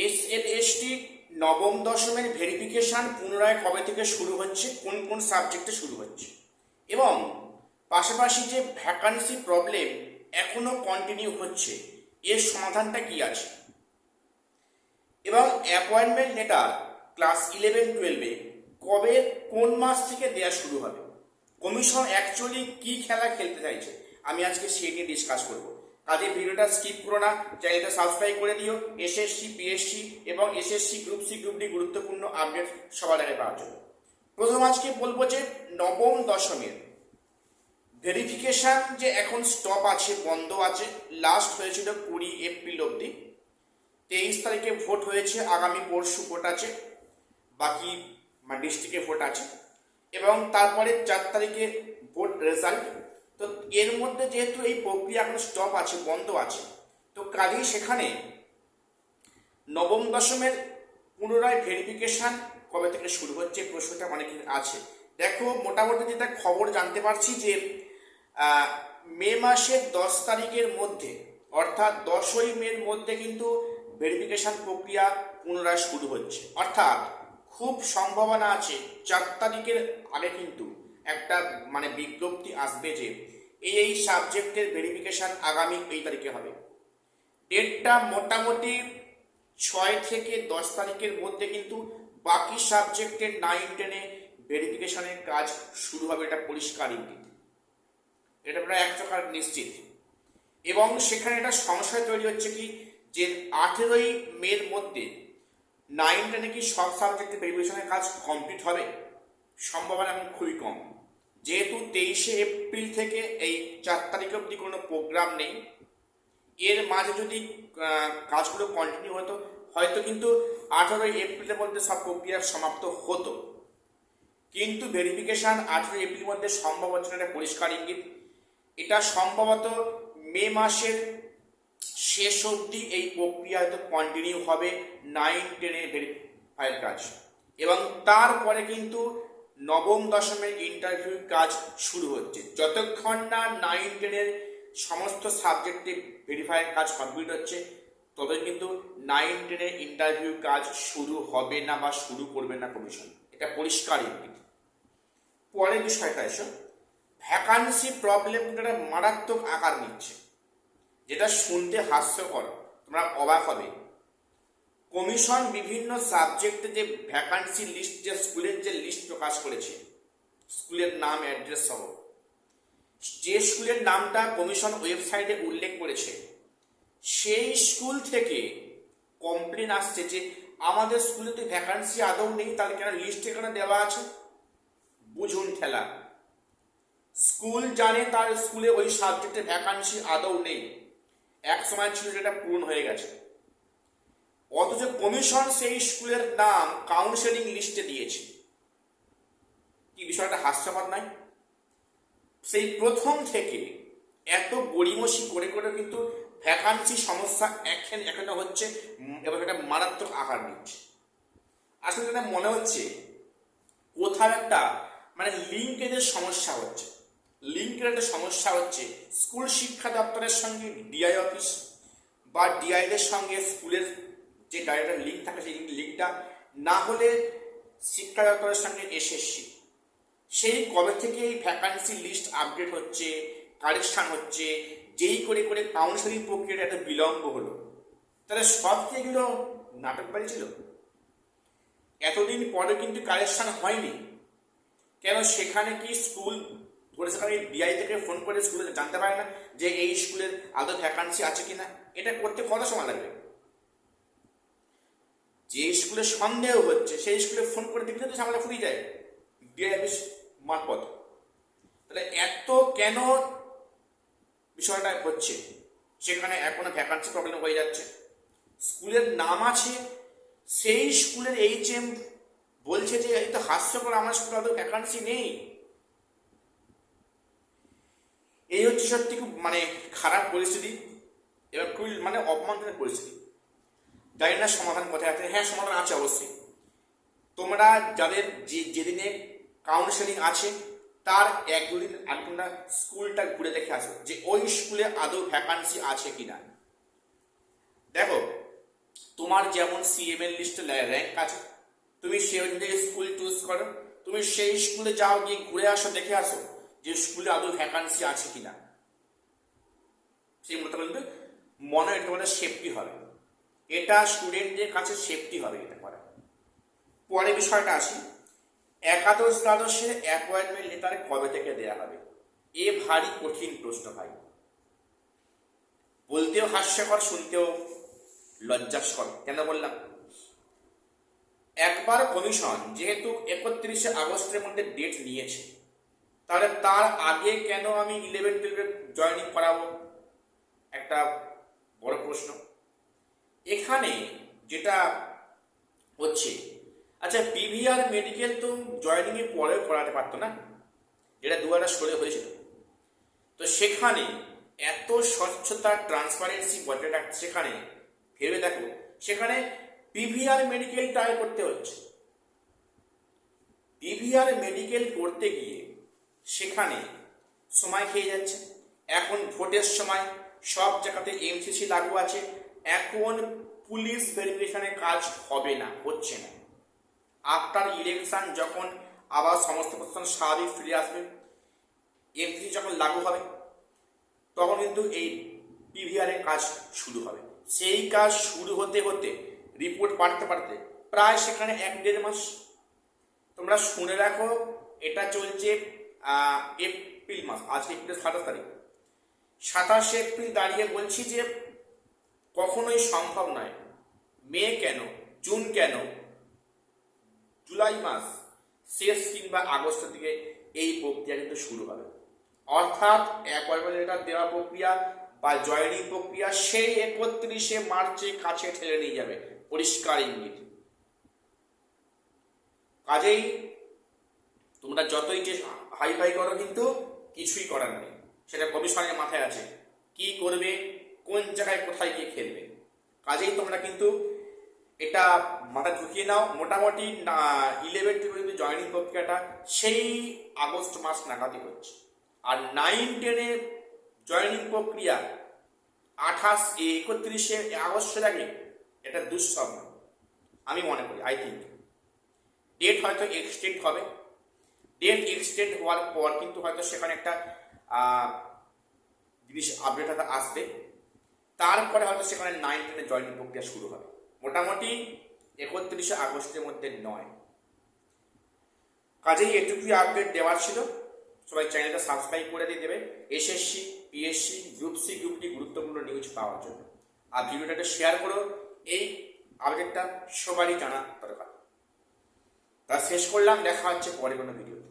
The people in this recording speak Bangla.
এসএলএসটি নবম দশমের ভেরিফিকেশান পুনরায় কবে থেকে শুরু হচ্ছে, কোন কোন সাবজেক্টে শুরু হচ্ছে, এবং পাশাপাশি যে ভ্যাকান্সি প্রবলেম এখনও কন্টিনিউ হচ্ছে, এর সমাধানটা কি আছে, এবং অ্যাপয়েন্টমেন্ট লেটার ক্লাস 11-12-এ কবে কোন মাস থেকে দেওয়া শুরু হবে, কমিশন অ্যাকচুয়ালি কি খেলা খেলতে চাইছে, আমি আজকে সেই নিয়ে ডিসকাস করবো। কাজে ভিডিওটা স্কিপ করো না, চ্যানেলটা সাবস্ক্রাইব করে দিও এসএসসি, পিএসসি এবং SSC group C, group D গুরুত্বপূর্ণ আপডেট সবার আগে পাওয়ার জন্য। প্রথম আজকে বলবো যে নবম দশমের ভেরিফিকেশান যে এখন স্টপ আছে, বন্ধ আছে। লাস্ট হয়েছিল 20 এপ্রিল অবধি। 23 তারিখে ভোট হয়েছে, আগামী পরশু ভোট আছে, বাকি ডিস্ট্রিক্টে ভোট আছে, এবং তারপরে 4 তারিখে ভোট রেজাল্ট। তো এর মধ্যে যেহেতু এই প্রক্রিয়া এখন স্টপ আছে, বন্ধ আছে, তো কাজেই সেখানে নবম দশমের পুনরায় ভেরিফিকেশান কবে থেকে শুরু হচ্ছে, প্রশ্নটা অনেকের আছে। দেখো, মোটামুটি যেটা খবর জানতে পারছি যে মে মাসের 10 তারিখের মধ্যে, অর্থাৎ 10ই মের মধ্যে কিন্তু ভেরিফিকেশান প্রক্রিয়া পুনরায় শুরু হচ্ছে। অর্থাৎ খুব সম্ভাবনা আছে 4 তারিখের আগে কিন্তু একটা বিজ্ঞপ্তি আসবে যে এই সাবজেক্টের ভেরিফিকেশান আগামী এই তারিখে হবে। ডেটটা মোটামুটি 6 থেকে 10 তারিখের মধ্যে কিন্তু বাকি সাবজেক্টের 9-10-এ ভেরিফিকেশনের কাজ শুরু হবে, এটা পরিষ্কার ইঙ্গিত, এটা প্রায় 100% নিশ্চিত। এবং সেখানে একটা সংশয় তৈরি হচ্ছে কি, যে 18ই মের মধ্যে 9-10-এ কি সব সাবজেক্টে ভেরিফিকেশনের কাজ কমপ্লিট হবে, সম্ভাবনা এখন খুবই কম। যেহেতু 23শে এপ্রিল থেকে এই 4 তারিখ অবধি কোনো প্রোগ্রাম নেই, এর মাঝে যদি কাজগুলো কন্টিনিউ হতো, হয়তো কিন্তু 18ই এপ্রিলের মধ্যে সব প্রক্রিয়া সমাপ্ত হতো। কিন্তু ভেরিফিকেশান 18ই এপ্রিলের মধ্যে সম্ভব হচ্ছে না, এটা পরিষ্কার ইঙ্গিত। এটা সম্ভবত মে মাসের শেষ অবধি এই প্রক্রিয়া হয়তো কন্টিনিউ হবে, 9-10-এর ভেরিফাইয়ের কাজ, এবং তারপরে কিন্তু নবম দশমের ইন্টারভিউ কাজ শুরু হচ্ছে। যতক্ষণ না 9-10-এর সমস্ত সাবজেক্টে ভেরিফাইয়ের কাজ কমপ্লিট হচ্ছে, তবে কিন্তু 9-10-এর ইন্টারভিউ কাজ শুরু হবে না বা শুরু করবে না কমিশন, এটা পরিষ্কার ইঙ্গিত। পরের বিষয়টা এসো, ভ্যাকান্সি প্রবলেমটা মারাত্মক আকার নিচ্ছে, যেটা শুনতে হাস্যকর, তোমরা অবাক হবে। কমিশন বিভিন্ন সাবজেক্টে যে ভ্যাকান্সি লিস্ট, যে স্কুলের যে লিস্ট প্রকাশ করেছে, স্কুলের নাম, অ্যাড্রেস সহ, যে স্কুলের নামটা কমিশন ওয়েবসাইটে উল্লেখ করেছে, সেই স্কুল থেকে কমপ্লেন আসছে যে আমাদের স্কুলে তো ভ্যাকান্সি আদৌ নেই, তাহলে কেন লিস্ট এখানে দেওয়া আছে। বুঝুন ঠেলা, স্কুল জানে তার স্কুলে ওই সাবজেক্টে ভ্যাকান্সি আদৌ নেই, এক সময় ছিল যেটা পূরণ হয়ে গেছে, অথচ কমিশন সেই স্কুলের নাম কাউন্সেলিং লিস্টে দিয়েছে। কি বিষয়টা হাস্যকর নয়? সেই প্রথম থেকে এত গড়িমসি করে করে কিন্তু ভ্যাকান্সি সমস্যা এখানে হচ্ছে, এবং এটা মারাত্মক আকার নিচ্ছে। আসলে এটা মনে হচ্ছে কোথাও একটা লিঙ্কেজের সমস্যা হচ্ছে। লিঙ্কের একটা সমস্যা হচ্ছে স্কুল শিক্ষা দপ্তরের সঙ্গে ডিআই অফিস, বা ডিআইদের সঙ্গে স্কুলের যে ডাইরেক্ট লিঙ্ক থাকে, সেই লিঙ্কটা না হলে শিক্ষা দপ্তরের সঙ্গে এসএসসি। সেই কবে থেকে এই ভ্যাকান্সি লিস্ট আপডেট হচ্ছে, কারেকশান হচ্ছে, যেই করে করে কাউন্সেলিং প্রক্রিয়াটা একটা বিলম্ব হলো, তাহলে সব কি এগুলো নাটকবাড়ি ছিল? এতদিন পরে কিন্তু কারেকশান হয়নি কেন? সেখানে কি স্কুল ধরে, সেখানে ডিআই থেকে ফোন করে স্কুলে জানতে পারে না যে এই স্কুলের আদৌ ভ্যাকান্সি আছে কিনা? এটা করতে কত সময় লাগবে? যে স্কুলে সন্দেহ হচ্ছে সেই স্কুলে ফোন করে দেখলে তো ঝামেলা ফুরিয়ে যায় ডিআই অফিস মারফত। তাহলে এত কেন বিষয়টা হচ্ছে? সেখানে এখনো ভ্যাকান্সি প্রবলেম হয়ে যাচ্ছে। স্কুলের নাম আছে, সেই স্কুলের এইচএম বলছে যে এই তো হাস্যকর, আমার স্কুলে আদৌ ভ্যাকান্সি নেই। এই হচ্ছে সত্যি খুব খারাপ পরিস্থিতি, এবং খুবই অপমানজনক পরিস্থিতি। জানি না সমাধান কোথায় আছে। হ্যাঁ, সমাধান আছে অবশ্যই। তোমরা যাদের যেদিনে কাউন্সেলিং আছে তার 1-2 দিন আগে তোমরা স্কুলটা ঘুরে দেখে আসো যে ওই স্কুলে আদৌ ভ্যাকান্সি আছে কিনা। দেখো, তোমার যেমন সিএমএল লিস্টে র্যাঙ্ক আছে, তুমি সেই অনুযায়ী স্কুল চুজ করো, তুমি সেই স্কুলে যাও, গিয়ে ঘুরে আসো, দেখে আসো যে স্কুলে আদৌ ভ্যাকান্সি আছে কিনা। সেই মতো কিন্তু মনে হয় তোমাদের সেফটি হবে, এটা স্টুডেন্টদের কাছে সেফটি হবে এটা করা। পরে বিষয়টা আসি, একাদশ দ্বাদশের অ্যাপয়েন্টমেন্ট লেটার কবে থেকে দেওয়া হবে? এ ভারী কঠিন প্রশ্ন ভাই, বলতেও হাস্যকর, শুনতেও লজ্জাস্কর। কেন বললাম? একবার কমিশন যেহেতু 31শে আগস্টের মধ্যে ডেট নিয়েছে, তাহলে তার আগে কেন আমি 11-12 জয়েনিং করাবো? একটা বড় প্রশ্ন এখানে যেটা হচ্ছে। আচ্ছা, পিভিআর মেডিকেল তো জয়েনিং এর পরেও করাতে পারতো না, যেটা 2016 হয়েছিল। তো সেখানে এত স্বচ্ছতা, ট্রান্সপারেন্সি বজায় রাখতে, সেখানে ভেবে দেখো, সেখানে পিভিআর মেডিকেল ট্রাই করতে হচ্ছে। পিভিআর মেডিকেল করতে গিয়ে সেখানে সময় খেয়ে যাচ্ছে। এখন ভোটের সময় সব জায়গাতে এমসিসি লাগু আছে, এখন পুলিশ ভেরিফিকেশনের কাজ হবে না, হচ্ছে না। আফটার ইলেকশন যখন আবার সমস্ত প্রশাসন স্বাভাবিক ফিরে আসবে, এমসিসি যখন লাগু হবে, তখন কিন্তু এই পিভিআর এর কাজ শুরু হবে। সেই কাজ শুরু হতে হতে, রিপোর্ট বাড়তে বাড়তে প্রায় সেখানে 1-1.5 মাস। তোমরা শুনে রাখো, এটা চলছে এপ্রিল মাস, আজকে এপ্রিল 27 তারিখ। 27শে এপ্রিল দাঁড়িয়ে বলছি যে কখনোই সম্ভব নয়। মে কেন, জুন কেন, জুলাই মাস শেষ কিংবা আগস্টের দিকে এই প্রক্রিয়া কিন্তু শুরু হবে। অর্থাৎ অ্যাপয়েন্টমেন্ট লেটার দেওয়া প্রক্রিয়া বা জয়েনিং প্রক্রিয়া সেই 31শে মার্চে কাছে ঠেলে নিয়ে যাবে, পরিষ্কার ইঙ্গিত। কাজেই তোমরা যতই যে হাইফাই করো, কিন্তু কিছুই করার নেই। সেটা কমিশনের মাথায় আছে কি করবে, কোন জায়গায় কোথায় গিয়ে খেলবে। কাজেই তোমরা কিন্তু এটা মাথায় ঢুকিয়ে নাও। মোটামুটি 11-12 জয়েনিং প্রক্রিয়াটা সেই আগস্ট মাস নাগাদই হচ্ছে। আর 9-10 জয়েনিং প্রক্রিয়া 31শে আগস্টের আগে, এটা দুঃসহ আমি মনে করি। আই থিঙ্ক ডেট হয়তো এক্সটেন্ড হবে। ডেট এক্সটেন্ড হওয়ার পর কিন্তু হয়তো সেখানে একটা জিনিস আপডেট হয়তো আসবে, তারপরে হয়তো সেখানে 9-10 জয়েনিং প্রক্রিয়া শুরু হবে। মোটামুটি 31শে আগস্টের মধ্যে নয়। কাজেই এটুকুই আপডেট দেওয়ার ছিল। সবাই চ্যানেলটা সাবস্ক্রাইব করে দিয়ে দেবে SSC, PSC, group C, group D গুরুত্বপূর্ণ নিউজ পাওয়ার জন্য। আর ভিডিওটাকে শেয়ার করো, এই আপডেটটা সবারই জানা দরকার। তা শেষ করলাম, দেখা হচ্ছে পরে কোনো ভিডিওতে।